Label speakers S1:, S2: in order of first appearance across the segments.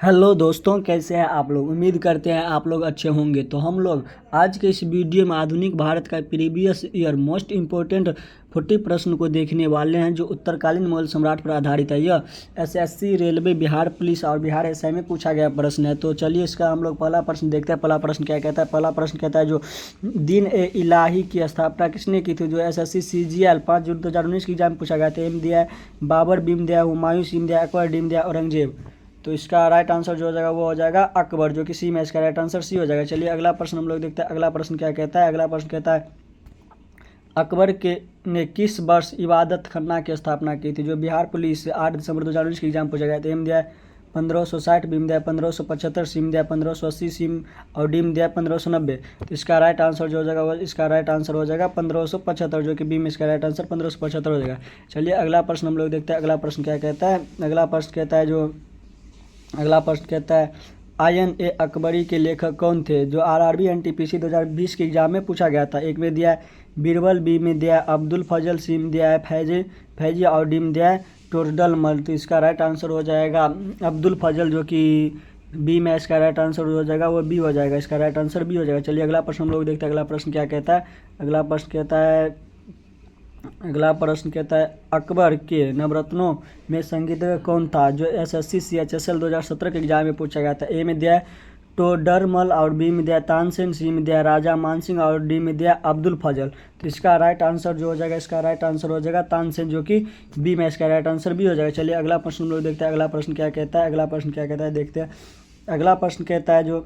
S1: Hello दोस्तों, कैसे हैं आप लोग। उम्मीद करते हैं आप लोग अच्छे होंगे। तो हम लोग आज के इस वीडियो में आधुनिक भारत का प्रीवियस ईयर मोस्ट इम्पोर्टेंट 40 प्रश्न को देखने वाले हैं, जो उत्तरकालीन मुगल सम्राट पर आधारित है। यह एसएससी, रेलवे, बिहार पुलिस और बिहार एसआई में पूछा गया प्रश्न है। तो चलिए इसका हम लोग पहला प्रश्न देखते हैं। पहला प्रश्न क्या कहता है। पहला प्रश्न कहता है, जो दीन ए इलाही की स्थापना किसने की थी। जो एसएससी सीजीएल 5 जून 2019 की एग्जाम में पूछा गया था। एम दिया है बाबर, बीम दिया है हुमायूं, सीम दिया है अकबर, डीम दिया है औरंगजेब। तो इसका राइट आंसर जो हो जाएगा वो हो जाएगा अकबर, जो कि सी में इसका राइट आंसर सी हो जाएगा। चलिए अगला प्रश्न हम लोग देखते हैं। अगला प्रश्न क्या कहता है। अगला प्रश्न कहता है, अकबर के ने किस वर्ष इबादत खाना की स्थापना की थी। जो बिहार पुलिस 8 दिसंबर 2019 की एग्जाम पूछा गया था। एम दिया है 1560, बीम दिया है 1575, सीम दिया है 1580, सीम और डीम दिया है 1590। तो इसका राइट आंसर जो हो जाएगा इसका राइट आंसर हो जाएगा 1575, जो कि बीम इसका राइट आंसर 1575 हो जाएगा। चलिए अगला प्रश्न हम लोग देखते हैं। अगला प्रश्न क्या कहता है। अगला प्रश्न कहता है, जो अगला प्रश्न कहता है, आयन ए अकबरी के लेखक कौन थे। जो आरआरबी एनटीपीसी 2020 के एग्जाम में पूछा गया था। एक में दिया है बीरबल, बी में दिया है अब्दुल फजल, सी में दिया है फैजी और डी में दिया है टोडरमल। तो इसका राइट आंसर हो जाएगा अब्दुल फजल, जो कि बी में इसका राइट आंसर हो जाएगा वो बी हो जाएगा। इसका राइट आंसर बी हो जाएगा। चलिए अगला प्रश्न हम लोग देखते हैं। अगला प्रश्न क्या कहता है। अगला प्रश्न कहता है, अकबर के नवरत्नों में संगीतज्ञ कौन था। जो एसएससी सीएचएसएल 2017 के एग्जाम में पूछा गया था। ए में दिया है टोडरमल और बी में दिया तानसेन, सी में दिया राजा मानसिंह और डी में दिया अब्दुल फजल। तो इसका राइट आंसर जो हो जाएगा इसका राइट आंसर हो जाएगा तानसेन, जो कि बी में इसका राइट आंसर बी हो जाएगा। चलिए अगला प्रश्न हम लोग देखते हैं। अगला प्रश्न क्या कहता है। अगला प्रश्न क्या कहता है देखते हैं। अगला प्रश्न कहता है, जो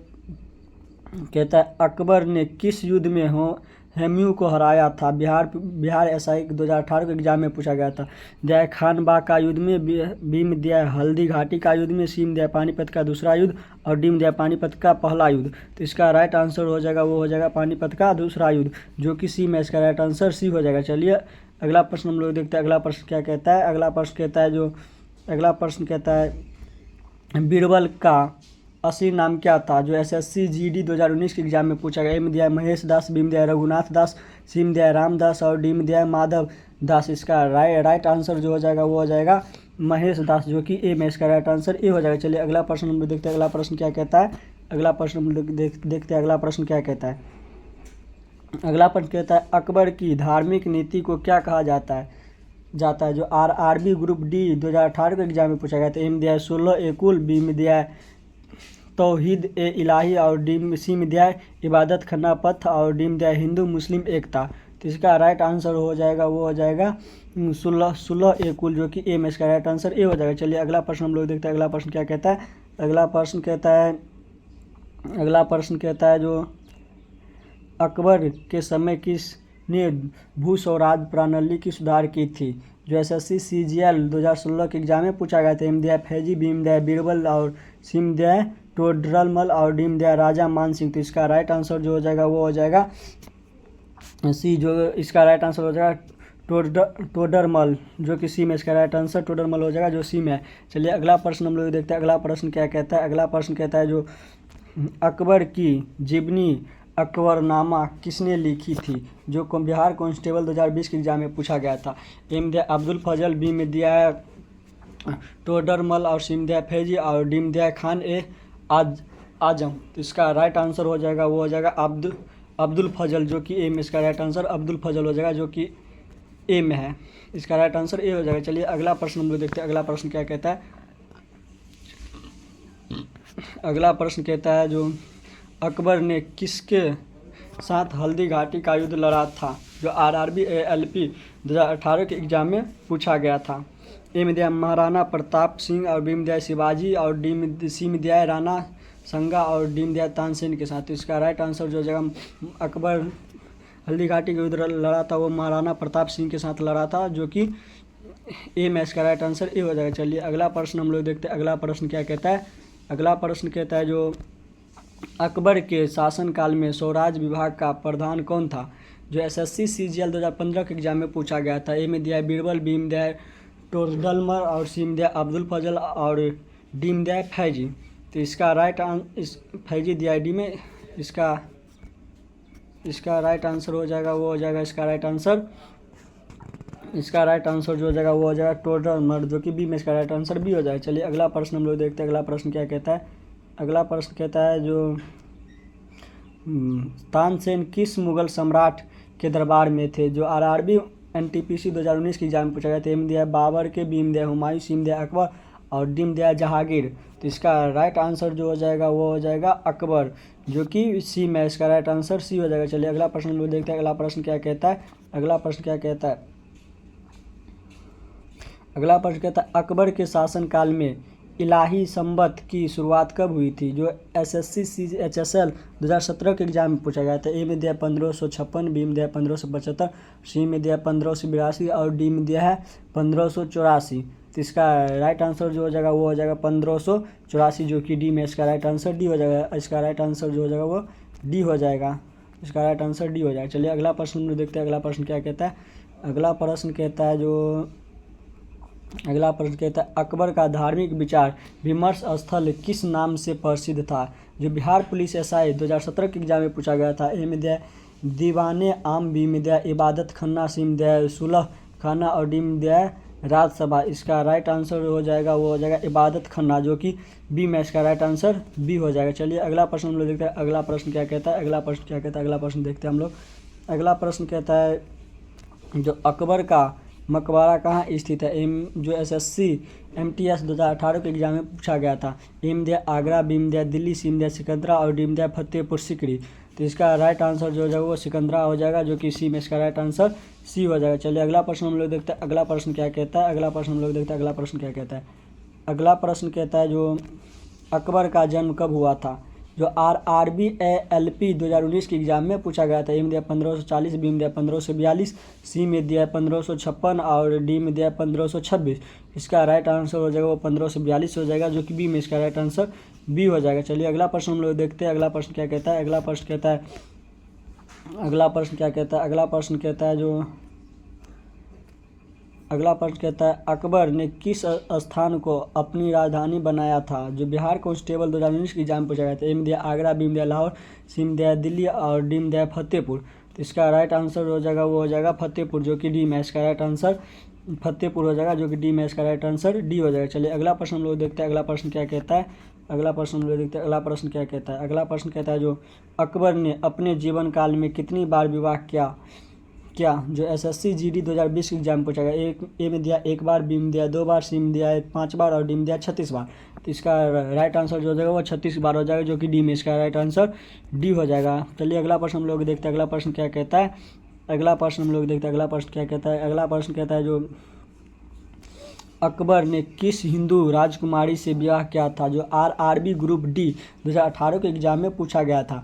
S1: कहता है, अकबर ने किस युद्ध में हुमायूं को हराया था। बिहार एसआई 2018 के एग्जाम में पूछा गया था। दिया है खान बाग का युद्ध में, बी में दिया है हल्दी घाटी का युद्ध में, सी में दिया है पानीपत का दूसरा युद्ध और डी में दिया है पानीपत का पहला युद्ध। तो इसका राइट आंसर हो जाएगा वो हो जाएगा पानीपत का दूसरा युद्ध, जो कि सी में इसका राइट आंसर सी हो जाएगा। चलिए अगला प्रश्न हम लोग देखते हैं। अगला प्रश्न क्या कहता है। अगला प्रश्न कहता है, जो अगला प्रश्न कहता है, बीरबल का असली नाम क्या था। जो एसएससी जीडी 2019 के एग्जाम में पूछा गया। ए में दिया है महेश दास, बी में दिया है रघुनाथ दास, सी में दिया है रामदास और डी में दिया है माधव दास। इसका राइट आंसर जो हो जाएगा वो हो जाएगा महेश दास, जो कि ए में इसका राइट आंसर ए हो जाएगा। चलिए अगला प्रश्न हम लोग देखते हैं। अगला प्रश्न क्या कहता है। अगला प्रश्न हम लोग देखते हैं। अगला प्रश्न क्या कहता है। अगला प्रश्न कहता है, अकबर की धार्मिक नीति को क्या कहा जाता है। जो आरआरबी ग्रुप डी 2018 के एग्जाम में पूछा गया था। ए में दिया है 16 एकुल, बी में दिया है तौहीद ए इलाही और डी सी में दिया है इबादत खाना पथ और डी में दिया है हिंदू मुस्लिम एकता। तो इसका राइट आंसर हो जाएगा वो हो जाएगा 16 एकुल, जो कि ए में इसका राइट आंसर ए हो जाएगा। चलिए अगला प्रश्न हम लोग देखते हैं। अगला प्रश्न क्या कहता है। अगला प्रश्न कहता है, जो अकबर के समय किसने भू स्वराज प्रणाली की सुधार की थी। जो एसएससी सीजीएल 2016 के एग्जाम में पूछा गया था। एम दिया है फैजी, बी में दिया है बीरबल और सी में दिया है टोडरमल और डी में दिया है राजा मानसिंह। तो इसका राइट आंसर जो हो जाएगा वो हो जाएगा सी, जो इसका राइट आंसर हो जाएगा टोडरमल, जो कि सी में इसका राइट आंसर टोडरमल हो जाएगा, जो सी में है। चलिए अगला प्रश्न हम लोग देखते हैं। अगला प्रश्न क्या कहता है। अगला प्रश्न कहता है, जो अकबर की जीवनी अकबरनामा किसने लिखी थी। जो बिहार कांस्टेबल 2020 के एग्जाम में पूछा गया था। ए में दिया अब्दुल फजल, बी में दिया है टोडरमल और सी में दिया है फैजी और डी में दिया है खान ए आजम। तो इसका राइट आंसर हो जाएगा वो हो जाएगा अब्दुल फजल, जो कि ए में इसका राइट आंसर अब्दुल फजल हो जाएगा, जो कि ए में है। इसका राइट आंसर ए हो जाएगा। चलिए अगला प्रश्न हम लोग देखते हैं। अगला प्रश्न क्या कहता है। अगला प्रश्न कहता है, जो अकबर ने किसके साथ हल्दी घाटी का युद्ध लड़ा था। जो आरआरबी एलपी 2018 के एग्जाम में पूछा गया था। ए में दिया महाराणा प्रताप सिंह और बी में दिया है शिवाजी और सी में दिया है राणा संगा और डी में दिया है तानसेन के साथ। तो इसका राइट आंसर जो जगह अकबर हल्दी घाटी का युद्ध लड़ा था वो महाराणा प्रताप सिंह के साथ लड़ा था, जो कि ए में इसका राइट आंसर ए हो जाएगा। चलिए अगला प्रश्न हम लोग देखते हैं। अगला प्रश्न क्या कहता है। अगला प्रश्न कहता है, जो अकबर के शासनकाल में स्वराज विभाग का प्रधान कौन था। जो एसएससी सीजीएल 2015 के एग्जाम में पूछा गया था। ए में दिया है बीरबल, बी में दिया है टोडरमल और सी में दिया अब्दुल फजल और डी में दिया है फैजी। तो इसका फैजी दिया है डी में, इसका राइट आंसर हो जाएगा वो हो जाएगा इसका राइट आंसर इसका राइट आंसर जो हो जाएगा वो हो जाएगा टोडरमल, जो कि बी में इसका राइट आंसर बी हो जाएगा। चलिए अगला प्रश्न हम लोग देखते हैं। अगला प्रश्न क्या कहता है। अगला प्रश्न कहता है जो तानसेन किस मुगल सम्राट के दरबार में थे। जो आरआरबी एनटीपीसी 2019 की एग्जाम में पूछा गया था। ए में दिया है बाबर के, बी में दिया है हुमायूं, सी में दिया है अकबर और डी में दिया है जहांगीर। तो इसका राइट आंसर जो हो जाएगा वो हो जाएगा अकबर, जो कि सी में इसका राइट आंसर सी हो जाएगा। चलिए अगला प्रश्न हम लोग देखते हैं। अगला प्रश्न क्या कहता है। अगला प्रश्न क्या कहता है। अगला प्रश्न कहता है अकबर के शासनकाल में इलाही संबत की शुरुआत कब हुई थी। जो एसएससी CHSL 2017 के एग्जाम में पूछा गया था। ए में दिया 1556, बी में दिया 1575, सी में दिया 1582 और डी में दिया है 1584। तो इसका राइट आंसर जो हो जाएगा वो हो जाएगा 1584, जो कि डी में इसका राइट आंसर डी हो जाएगा। इसका राइट आंसर जो हो जाएगा वो डी हो जाएगा। इसका राइट आंसर डी हो जाएगा। चलिए अगला प्रश्न हम लोग देखते हैं। अगला प्रश्न क्या कहता है। अगला प्रश्न कहता है अकबर का धार्मिक विचार विमर्श स्थल किस नाम से प्रसिद्ध था। जो बिहार पुलिस SI 2017 के एग्जाम में पूछा गया था। ए में दिया दीवाने आम, बी में दिया इबादत खाना, सी में दिया सुलह खाना और डी में दिया राजसभा। इसका राइट आंसर हो जाएगा वो हो जाएगा इबादत खाना, जो कि बी में इसका राइट आंसर बी हो जाएगा। चलिए अगला प्रश्न हम लोग देखते हैं। अगला प्रश्न क्या कहता है। अगला प्रश्न क्या कहता है। अगला प्रश्न देखते हैं हम लोग। अगला प्रश्न कहता है जो अकबर का मकबरा कहाँ स्थित है। जो SSC MTS 2018 के एग्जाम में पूछा गया था। ए में दिया आगरा, बी में दिया दिल्ली, सी में दिया सिकंदरा और डी में दिया फतेहपुर सीकरी। तो इसका राइट आंसर जो हो जाएगा वो सिकंदरा हो जाएगा, जो कि सी में इसका राइट आंसर सी हो जाएगा। चलिए अगला प्रश्न हम लोग देखते हैं। अगला प्रश्न क्या कहता है। अगला प्रश्न हम लोग देखते हैं। अगला प्रश्न क्या कहता है। अगला प्रश्न कहता है जो अकबर का जन्म कब हुआ था। जो RRB ALP 2019 के एग्जाम में पूछा गया था। ए में दिया 1540, बी में दिया 1542, सी में दिया 1556 और डी में दिया 1526। इसका राइट आंसर हो जाएगा वो 1542 हो जाएगा, जो कि बी में इसका राइट आंसर बी हो जाएगा। चलिए अगला प्रश्न हम लोग देखते हैं। अगला प्रश्न क्या कहता है। अगला प्रश्न कहता है अगला प्रश्न क्या कहता है। अगला प्रश्न कहता है जो अगला प्रश्न कहता है अकबर ने किस स्थान को अपनी राजधानी बनाया था। जो बिहार कांस्टेबल 2019 की एग्जाम पूछा गया था। ए में दिया आगरा, बी में दिया लाहौर, सी में दिया दिल्ली और डी में दिया फतेहपुर। तो इसका राइट आंसर हो जाएगा वो हो जाएगा फतेहपुर, जो कि डी में इसका राइट आंसर फतेहपुर हो जाएगा, जो कि डी में इसका राइट आंसर डी हो जाएगा। चलिए अगला प्रश्न हम लोग देखते हैं। अगला प्रश्न क्या कहता है। अगला प्रश्न हम लोग देखते हैं। अगला प्रश्न क्या कहता है। अगला प्रश्न कहता है जो अकबर ने अपने जीवन काल में कितनी बार विवाह किया। जो SSC GD 2020 के एग्जाम पूछा गया। ए में दिया 1 बार, बी में दिया 2 बार, सी में दिया 5 बार और डी में दिया 36 बार। तो इसका राइट आंसर जो हो जाएगा वो 36 बार हो जाएगा, जो कि डी में इसका राइट आंसर डी हो जाएगा। चलिए अगला प्रश्न हम लोग देखते हैं। अगला प्रश्न क्या कहता है। अगला प्रश्न हम लोग देखते हैं। अगला प्रश्न क्या कहता है। अगला प्रश्न कहता है जो अकबर ने किस हिंदू राजकुमारी से विवाह किया था। जो RRB ग्रुप D 2018 के एग्जाम में पूछा गया था।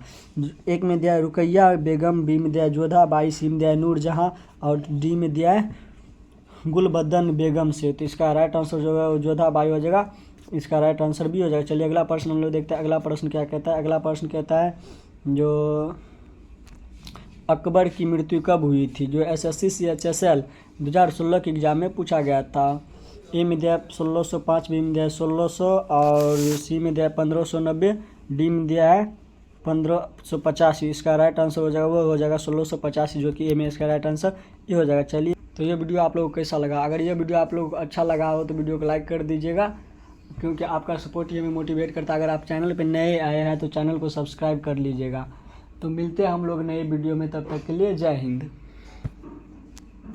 S1: एक में दिया रुकैया बेगम, बी में दिया जोधा बाई, सी में दिया नूरजहां और डी में दिया गुलबदन बेगम से। तो इसका राइट आंसर जो है वो जोधा बाई हो जाएगा। इसका राइट आंसर भी हो जाएगा। चलिए अगला प्रश्न हम लोग देखते हैं। अगला प्रश्न क्या कहता है। अगला प्रश्न कहता है जो अकबर की मृत्यु कब हुई थी। जो SSC CHSL 2016 के एग्जाम में पूछा गया था। ए में दिया 1605, बी में दिया 1600 और सी में दिया 1590, डी में दिया है 1585। इसका राइट आंसर हो जाएगा वो हो जाएगा 1685, जो कि ए में इसका राइट आंसर ये हो जाएगा। चलिए तो ये वीडियो आप लोगों को कैसा लगा। अगर ये वीडियो आप लोगों को अच्छा लगा हो तो वीडियो को लाइक कर दीजिएगा, क्योंकि आपका सपोर्ट ही हमें मोटिवेट करता है। अगर आप चैनल पर नए आए हैं तो चैनल को सब्सक्राइब कर लीजिएगा। तो मिलते हैं हम लोग नए वीडियो में, तब तक के लिए जय हिंद।